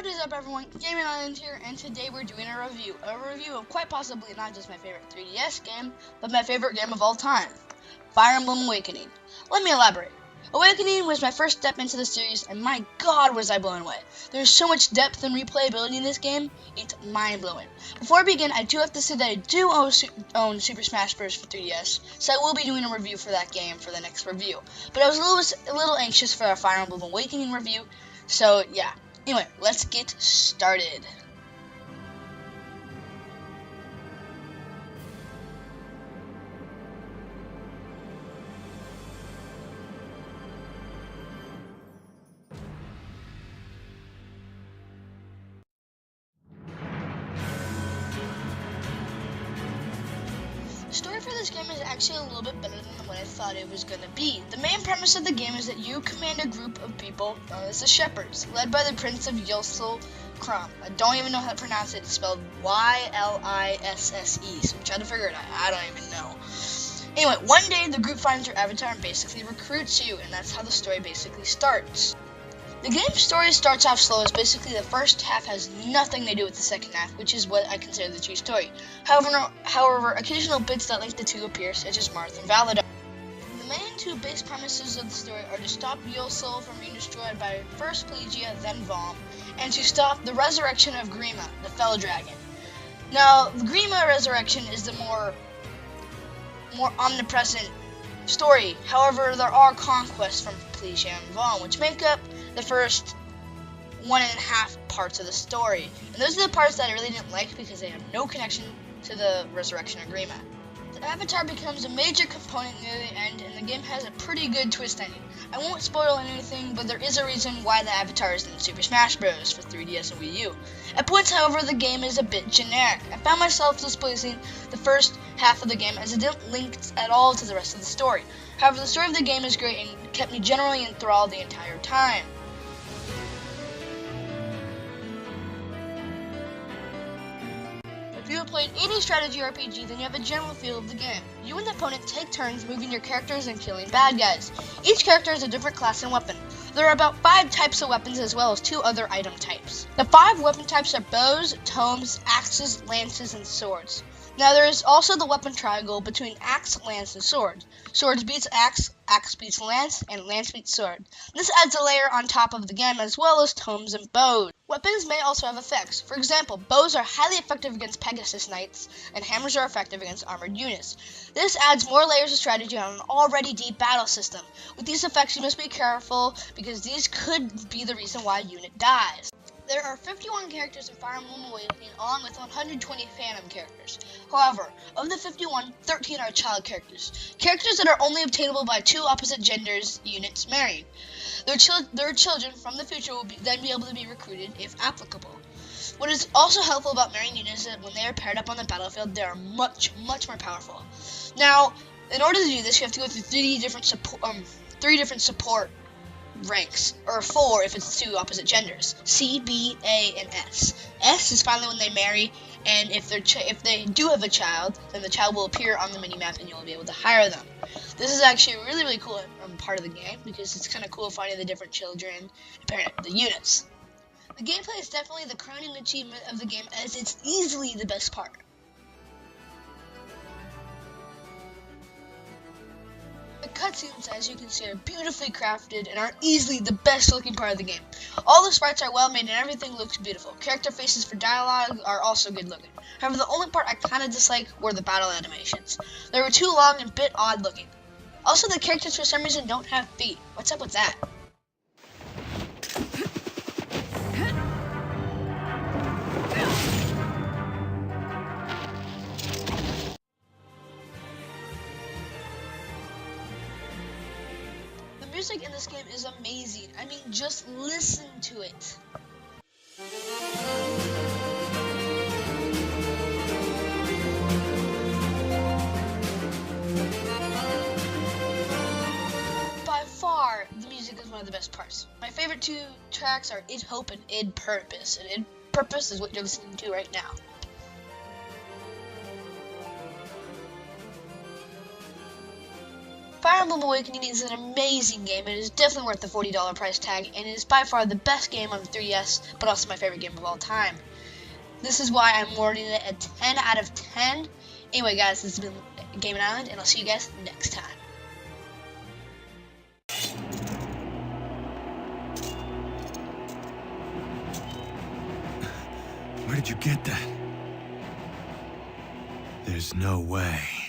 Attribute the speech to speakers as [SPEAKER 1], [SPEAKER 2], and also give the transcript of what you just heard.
[SPEAKER 1] What is up, everyone? Gaming Island here, and today we're doing a review of quite possibly not just my favorite 3DS game, but my favorite game of all time, Fire Emblem Awakening. Let me elaborate. Awakening was my first step into the series, and my god was I blown away. There's so much depth and replayability in this game, it's mind-blowing. Before I begin, I do have to say that I do own Super Smash Bros. For 3DS, so I will be doing a review for that game for the next review. But I was a little anxious for a Fire Emblem Awakening review, so yeah. Anyway, let's get started. The story for this game is actually a little bit better than what I thought it was going to be. The main premise of the game is that you command a group of people known as the Shepherds, led by the Prince of Ylissse. I don't even know how to pronounce it. It's spelled Y-L-I-S-S-E, so try to figure it out. I don't even know. Anyway, one day the group finds your avatar and basically recruits you, and that's how the story basically starts. The game's story starts off slow, as basically the first half has nothing to do with the second half, which is what I consider the true story. However, occasional bits that link the two appear, such as Marth and Validar. The main two base premises of the story are to stop Ylissse from being destroyed by first Plegia, then Vom, and to stop the resurrection of Grima, the Fell Dragon. Now, the Grima resurrection is the more omnipresent story. However, there are conquests from Plegia and Vom, which make up the first 1.5 parts of the story. And those are the parts that I really didn't like because they have no connection to the resurrection of Grima. The Avatar becomes a major component near the end, and the game has a pretty good twist ending. I won't spoil anything, but there is a reason why the Avatar is in Super Smash Bros. For 3DS and Wii U. At points, however, the game is a bit generic. I found myself displacing the first half of the game as it didn't link at all to the rest of the story. However, the story of the game is great and kept me generally enthralled the entire time. If you have played any strategy RPG, then you have a general feel of the game. You and the opponent take turns moving your characters and killing bad guys. Each character has a different class and weapon. There are about 5 types of weapons as well as 2 other item types. The 5 weapon types are bows, tomes, axes, lances, and swords. Now there is also the weapon triangle between axe, lance, and sword. Swords beats axe, axe beats lance, and lance beats sword. This adds a layer on top of the game as well as tomes and bows. Weapons may also have effects. For example, bows are highly effective against Pegasus Knights, and hammers are effective against armored units. This adds more layers of strategy on an already deep battle system. With these effects, you must be careful because these could be the reason why a unit dies. There are 51 characters in Fire Emblem Awakening, along with 120 Phantom characters. However, of the 51, 13 are child characters. Characters that are only obtainable by 2 opposite genders units married. Their children from the future will then be able to be recruited if applicable. What is also helpful about marrying units is that when they are paired up on the battlefield, they are much more powerful. Now, in order to do this, you have to go through 3 different support ranks, or 4 if it's 2 opposite genders: C, B, A, and S. S is finally when they marry, and if they do have a child, then the child will appear on the minimap and you'll be able to hire them. This is actually a really cool part of the game because it's kind of cool finding the different children and pairing up the units. The gameplay is definitely the crowning achievement of the game, as it's easily the best part. The cutscenes, as you can see, are beautifully crafted and are easily the best looking part of the game. All the sprites are well made and everything looks beautiful. Character faces for dialogue are also good looking. However, the only part I kind of dislike were the battle animations. They were too long and a bit odd looking. Also, the characters for some reason don't have feet. What's up with that? The music in this game is amazing. I mean, just listen to it. By far, the music is one of the best parts. My favorite 2 tracks are Id Hope and Id Purpose, and Id Purpose is what you're listening to right now. Fire Emblem Awakening is an amazing game. It is definitely worth the $40 price tag, and it is by far the best game on the 3DS, but also my favorite game of all time. This is why I'm awarding it a 10 out of 10. Anyway, guys, this has been Game Island, and I'll see you guys next time.
[SPEAKER 2] Where did you get that? There's no way.